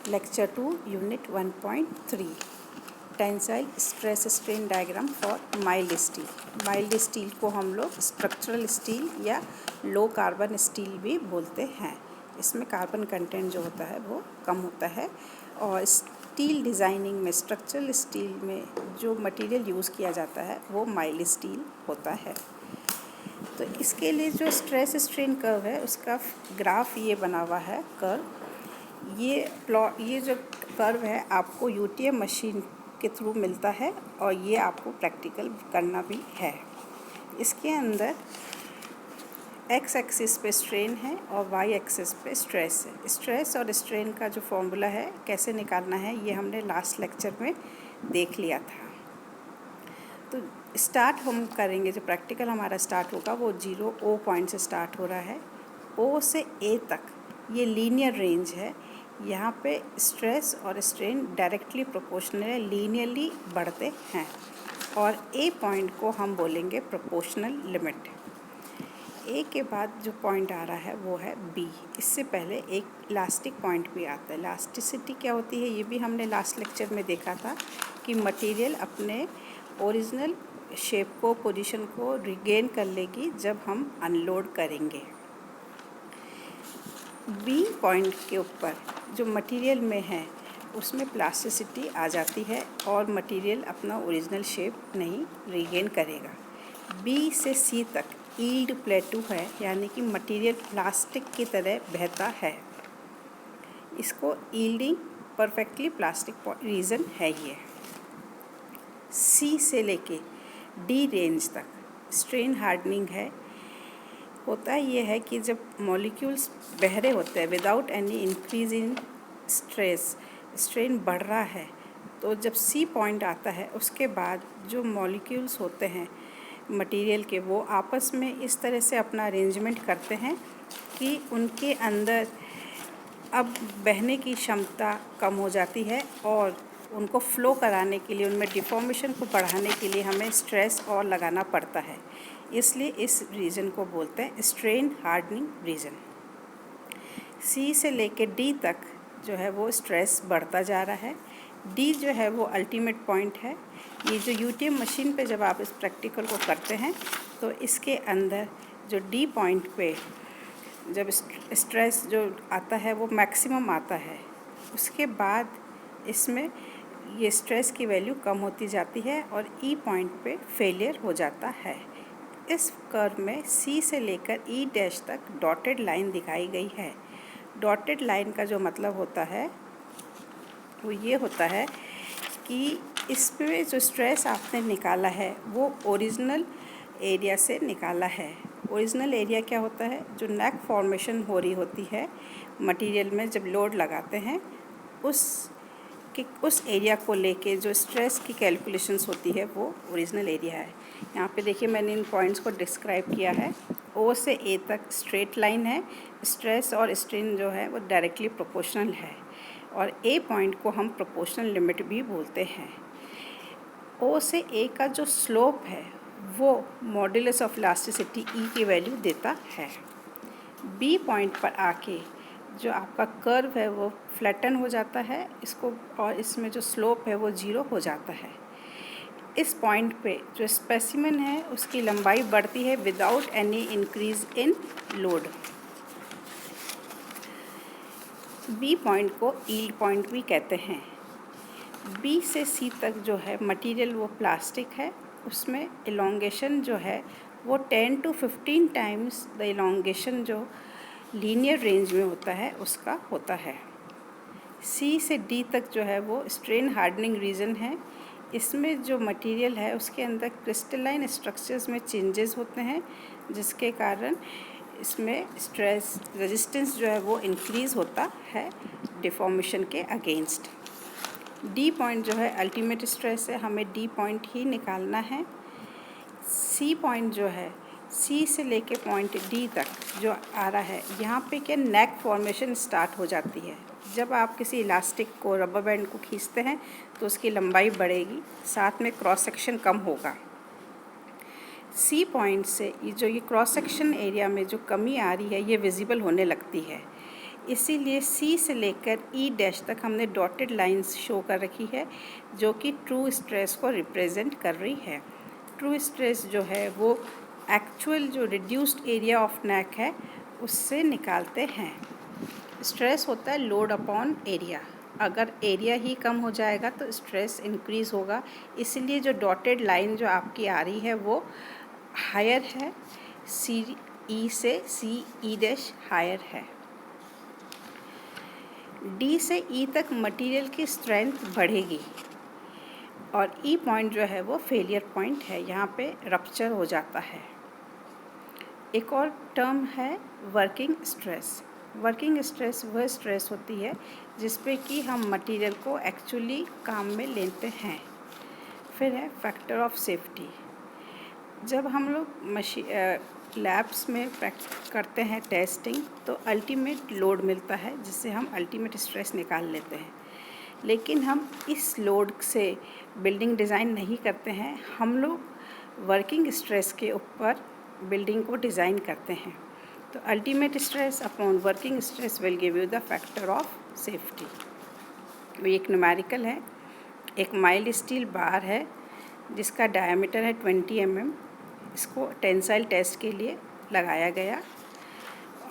Lecture 2 unit 1.3 tensile stress strain diagram for mild steel. Mild steel को हम लोग structural steel या low carbon steel भी बोलते हैं। इसमें कार्बन कंटेंट जो होता है वो कम होता है और स्टील डिज़ाइनिंग में स्ट्रक्चरल स्टील में जो मटेरियल यूज़ किया जाता है वो माइल्ड स्टील होता है। तो इसके लिए जो स्ट्रेस स्ट्रेन कर्व है उसका ग्राफ ये बना हुआ है कर्व। ये जो कर्व है आपको यूटीएम मशीन के थ्रू मिलता है और ये आपको प्रैक्टिकल करना भी है। इसके अंदर एक्स एक्सिस पे स्ट्रेन है और वाई एक्सिस पे स्ट्रेस है। स्ट्रेस और स्ट्रेन का जो फॉर्मूला है कैसे निकालना है ये हमने लास्ट लेक्चर में देख लिया था। तो स्टार्ट हम करेंगे, जो प्रैक्टिकल हमारा स्टार्ट होगा वो 0 ओ पॉइंट से स्टार्ट हो रहा है। ओ से ए तक ये लीनियर रेंज है। यहाँ पे स्ट्रेस और स्ट्रेन डायरेक्टली प्रोपोर्शनल है, लीनियरली बढ़ते हैं और ए पॉइंट को हम बोलेंगे प्रोपोर्शनल लिमिट। ए के बाद जो पॉइंट आ रहा है वो है बी। इससे पहले एक इलास्टिक पॉइंट भी आता है। इलास्टिसिटी क्या होती है ये भी हमने लास्ट लेक्चर में देखा था कि मटेरियल अपने ओरिजिनल शेप को, पोजीशन को रिगेन कर लेगी जब हम अनलोड करेंगे। बी पॉइंट के ऊपर जो मटेरियल में है उसमें प्लास्टिसिटी आ जाती है और मटेरियल अपना ओरिजिनल शेप नहीं रिगेन करेगा। बी से सी तक यील्ड प्लेटू है, यानी कि मटेरियल प्लास्टिक की तरह बहता है। इसको यील्डिंग परफेक्टली प्लास्टिक रीजन है ये। सी से लेके डी रेंज तक स्ट्रेन हार्डनिंग है। होता ये है कि जब मॉलिक्यूल्स बह रहे होते हैं विदाउट एनी इंक्रीज इन स्ट्रेस, स्ट्रेन बढ़ रहा है, तो जब सी पॉइंट आता है उसके बाद जो मॉलिक्यूल्स होते हैं मटेरियल के वो आपस में इस तरह से अपना अरेंजमेंट करते हैं कि उनके अंदर अब बहने की क्षमता कम हो जाती है और उनको फ्लो कराने के लिए, उनमें डिफॉर्मेशन को बढ़ाने के लिए हमें स्ट्रेस और लगाना पड़ता है। इसलिए इस रीजन को बोलते हैं स्ट्रेन हार्डनिंग रीजन। सी से लेके डी तक जो है वो स्ट्रेस बढ़ता जा रहा है। डी जो है वो अल्टीमेट पॉइंट है। ये जो यूटीएम मशीन पे जब आप इस प्रैक्टिकल को करते हैं तो इसके अंदर जो डी पॉइंट पे जब स्ट्रेस जो आता है वो मैक्सिमम आता है, उसके बाद इसमें ये स्ट्रेस की वैल्यू कम होती जाती है और ई पॉइंट पे फेलियर हो जाता है। इस कर्व में सी से लेकर ई डैश तक डॉटेड लाइन दिखाई गई है। डॉटेड लाइन का जो मतलब होता है वो ये होता है कि इस पे जो स्ट्रेस आपने निकाला है वो ओरिजिनल एरिया से निकाला है। ओरिजिनल एरिया क्या होता है? जो नेक फॉर्मेशन हो रही होती है मटेरियल में जब लोड लगाते हैं उस एरिया को लेके जो स्ट्रेस की कैलकुलेशंस होती है वो ओरिजिनल एरिया है। यहाँ पे देखिए मैंने इन पॉइंट्स को डिस्क्राइब किया है। ओ से ए तक स्ट्रेट लाइन है, स्ट्रेस और स्ट्रेन जो है वो डायरेक्टली प्रोपोर्शनल है और ए पॉइंट को हम प्रोपोर्शनल लिमिट भी बोलते हैं। ओ से ए का जो स्लोप है वो मॉड्यूलस ऑफ इलास्टिसिटी ई की वैल्यू देता है। बी पॉइंट पर आके जो आपका कर्व है वो फ्लैटन हो जाता है इसको, और इसमें जो स्लोप है वो 0 हो जाता है। इस पॉइंट पे जो स्पेसिमेन है उसकी लंबाई बढ़ती है without any increase in load. B point को यील्ड पॉइंट भी कहते हैं। बी से सी तक जो है मटेरियल वो प्लास्टिक है, उसमें इलोंगेशन जो है वो 10 to 15 टाइम्स द इलोंगेशन जो लीनियर रेंज में होता है उसका होता है। सी से डी तक जो है वो स्ट्रेन हार्डनिंग रीजन है। इसमें जो मटेरियल है उसके अंदर क्रिस्टलाइन स्ट्रक्चर्स में चेंजेस होते हैं जिसके कारण इसमें स्ट्रेस रेजिस्टेंस जो है वो इंक्रीज़ होता है डिफॉर्मेशन के अगेंस्ट। डी पॉइंट जो है अल्टीमेट स्ट्रेस है, हमें डी पॉइंट ही निकालना है। सी पॉइंट जो है सी से लेके पॉइंट डी तक जो आ रहा है यहाँ पे क्या नेक फॉर्मेशन स्टार्ट हो जाती है। जब आप किसी इलास्टिक को, रबर बैंड को खींचते हैं तो उसकी लंबाई बढ़ेगी, साथ में क्रॉस सेक्शन कम होगा। सी पॉइंट से ये क्रॉस सेक्शन एरिया में जो कमी आ रही है ये विजिबल होने लगती है। इसीलिए सी से लेकर ई डैश तक हमने डॉटेड लाइंस शो कर रखी है जो कि ट्रू स्ट्रेस को रिप्रेजेंट कर रही है। ट्रू स्ट्रेस जो है वो एक्चुअल जो रिड्यूस्ड एरिया ऑफ नेक है उससे निकालते हैं। स्ट्रेस होता है लोड अपॉन एरिया, अगर एरिया ही कम हो जाएगा तो स्ट्रेस इंक्रीज़ होगा। इसलिए जो डॉटेड लाइन जो आपकी आ रही है वो हायर है, सी ई से सी ई डैश हायर है। डी से ई तक मटेरियल की स्ट्रेंथ बढ़ेगी और ई पॉइंट जो है वो फेलियर पॉइंट है, यहाँ पे रप्चर हो जाता है। एक और टर्म है वर्किंग स्ट्रेस। वर्किंग स्ट्रेस वह स्ट्रेस होती है जिस पे कि हम मटेरियल को एक्चुअली काम में लेते हैं। फिर है फैक्टर ऑफ सेफ्टी। जब हम लोग लैब्स में करते हैं टेस्टिंग तो अल्टीमेट लोड मिलता है जिससे हम अल्टीमेट स्ट्रेस निकाल लेते हैं, लेकिन हम इस लोड से बिल्डिंग डिज़ाइन नहीं करते हैं। हम लोग वर्किंग स्ट्रेस के ऊपर बिल्डिंग को डिज़ाइन करते हैं। तो ultimate stress upon working stress will give you the factor of safety. एक न्यूमेरिकल है, एक माइल्ड स्टील बार है जिसका डायमीटर है 20 mm। इसको टेंसाइल टेस्ट के लिए लगाया गया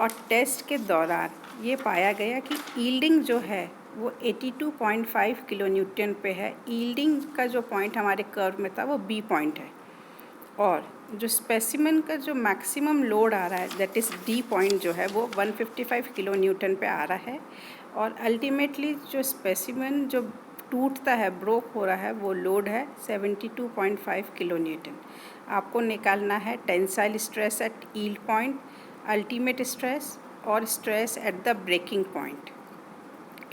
और टेस्ट के दौरान ये पाया गया कि यील्डिंग जो है वो 82.5 किलो न्यूटन पे है। यील्डिंग का जो पॉइंट हमारे कर्व में था वो बी पॉइंट है और जो स्पेसिमेन का जो मैक्सिमम लोड आ रहा है दैट इज़ डी पॉइंट जो है वो 155 किलो न्यूटन पे आ रहा है और अल्टीमेटली जो स्पेसिमेन जो टूटता है, ब्रोक हो रहा है, वो लोड है 72.5 किलो न्यूटन। आपको निकालना है tensile stress at yield point, ultimate stress और stress at the breaking point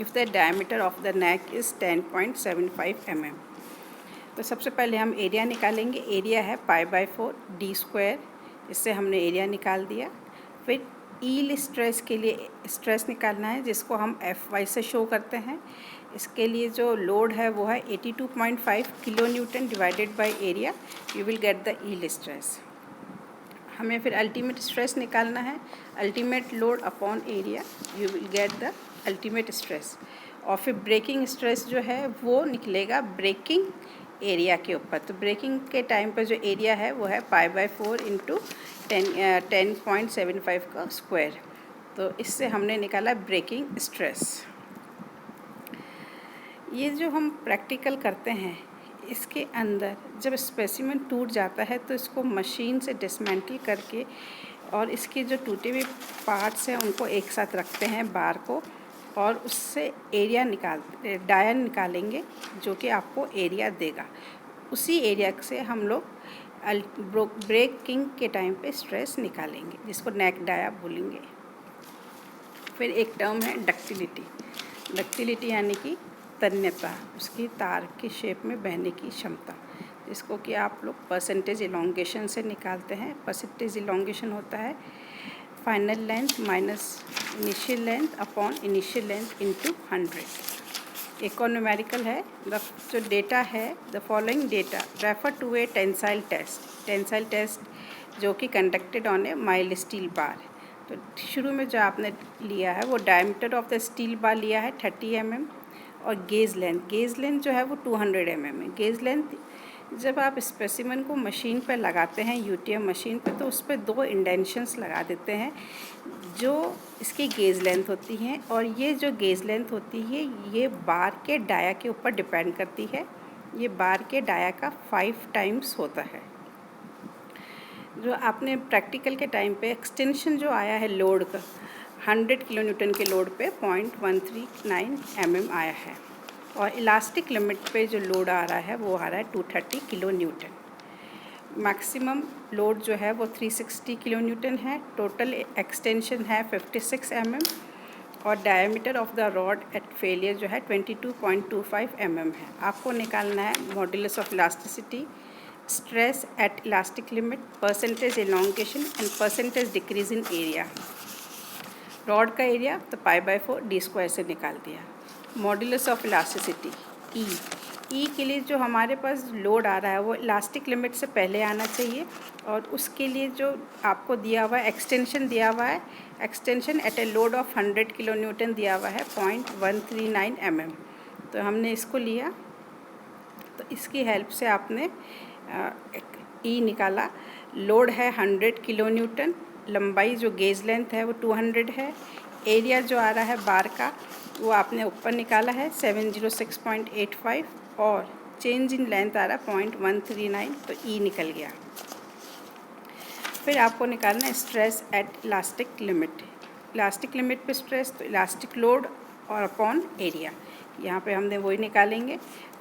if the diameter of the neck is 10.75 mm। तो सबसे पहले हम एरिया निकालेंगे। एरिया है π/4 d², इससे हमने एरिया निकाल दिया। फिर यील्ड स्ट्रेस के लिए स्ट्रेस निकालना है जिसको हम Fy से शो करते हैं। इसके लिए जो लोड है वो है 82.5 kilo Newton divided by area, you will get the yield stress. हमें फिर अल्टीमेट स्ट्रेस निकालना है, ultimate load upon area, you will get the ultimate stress. और फिर ब्रेकिंग स्ट्रेस जो है वो निकलेगा ब्रेकिंग एरिया के ऊपर। तो ब्रेकिंग के टाइम पर जो एरिया है वो है π/4 इंटू 10.75 का स्क्वायर। तो इससे हमने निकाला ब्रेकिंग स्ट्रेस। ये जो हम प्रैक्टिकल करते हैं इसके अंदर जब स्पेसिमेन टूट जाता है तो इसको मशीन से डिसमेंटल करके और इसके जो टूटे हुए पार्ट्स हैं उनको एक साथ रखते हैं बार को, और उससे एरिया डायन निकालेंगे जो कि आपको एरिया देगा। उसी एरिया से हम लोग ब्रेकिंग के टाइम पे स्ट्रेस निकालेंगे जिसको नेक डाया बोलेंगे। फिर एक टर्म है डक्टिलिटी। डक्टिलिटी यानी कि तन्यता, उसकी तार की शेप में बहने की क्षमता, जिसको कि आप लोग परसेंटेज इलोंगेशन से निकालते हैं। परसेंटेज इलोंगेशन होता है final length minus initial length upon initial length into 100। एक और न्यूमेरिकल है, जो डेटा है the following data refer to a tensile test. Tensile test जो कि conducted on a mild steel bar. तो शुरू में जो आपने लिया है वो diameter of the steel bar लिया है 30 mm और गेज लेंथ जो है वो 200 mm है। गेज लेंथ जब आप स्पेसिमेन को मशीन पर लगाते हैं यूटीएम मशीन पे तो उस पर 2 इंडेंशंस लगा देते हैं जो इसकी गेज लेंथ होती हैं, और ये जो गेज लेंथ होती है ये बार के डाया के ऊपर डिपेंड करती है। ये बार के डाया का 5 टाइम्स होता है। जो आपने प्रैक्टिकल के टाइम पे एक्सटेंशन जो आया है लोड का 100 किलो न्यूटन के लोड पे 0.139 mm आया है, और इलास्टिक लिमिट पे जो लोड आ रहा है वो आ रहा है 230 किलो न्यूटन। मैक्सिमम लोड जो है वो 360 किलो न्यूटन है। टोटल एक्सटेंशन है 56 mm और diameter of the rod at failure जो है 22.25 mm है। आपको निकालना है modulus of elasticity, stress at elastic limit, percentage elongation and percentage decrease in area. Rod का एरिया तो π/4 d² से निकाल दिया। Modulus of elasticity E, E के लिए जो हमारे पास लोड आ रहा है वो इलास्टिक लिमिट से पहले आना चाहिए, और उसके लिए जो आपको दिया हुआ है एक्सटेंशन दिया हुआ है, extension eight a load of 100 kilo Newton दिया हुआ है 0.139 mm। तो हमने इसको लिया, तो इसकी हेल्प से आपने ई निकाला। लोड है 100 किलो न्यूटन, लंबाई जो गेज लेंथ है वो 200 है, एरिया जो आ रहा है बार का वो आपने ऊपर निकाला है 706.85, और चेंज इन लेंथ आ रहा है 0.139, तो ई निकल गया। फिर आपको निकालना है stress at elastic limit. Elastic limit पे स्ट्रेस तो इलास्टिक लोड और अपॉन एरिया, यहाँ पे हमने वही निकालेंगे।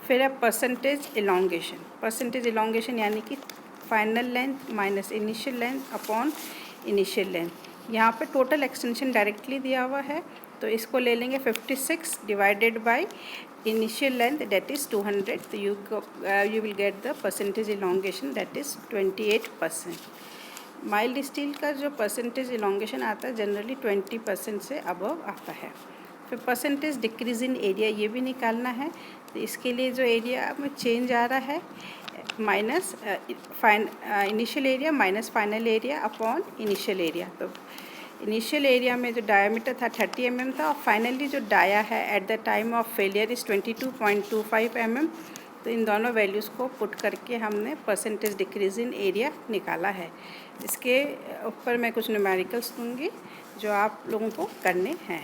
फिर है परसेंटेज इलॉन्गेशन। परसेंटेज इलॉन्गेशन यानी कि final length minus initial length upon initial length. यहाँ पे टोटल एक्सटेंशन डायरेक्टली दिया हुआ है, तो इसको ले लेंगे 56 divided by initial length that is 200, तो you will get the percentage elongation that is 28%। Mild steel का जो परसेंटेज इलॉन्गेशन आता है जनरली 20% से अबव आता है। फिर परसेंटेज डिक्रीज इन एरिया ये भी निकालना है, तो इसके लिए जो एरिया में चेंज आ रहा है minus initial area minus final area upon initial area. तो इनिशियल एरिया में जो डायमीटर था 30 mm था, और फाइनली जो डाया है at the time of failure is 22.25 mm। तो इन दोनों वैल्यूज़ को पुट करके हमने परसेंटेज डिक्रीज इन एरिया निकाला है। इसके ऊपर मैं कुछ न्यूमेरिकल्स दूँगी जो आप लोगों को करने हैं।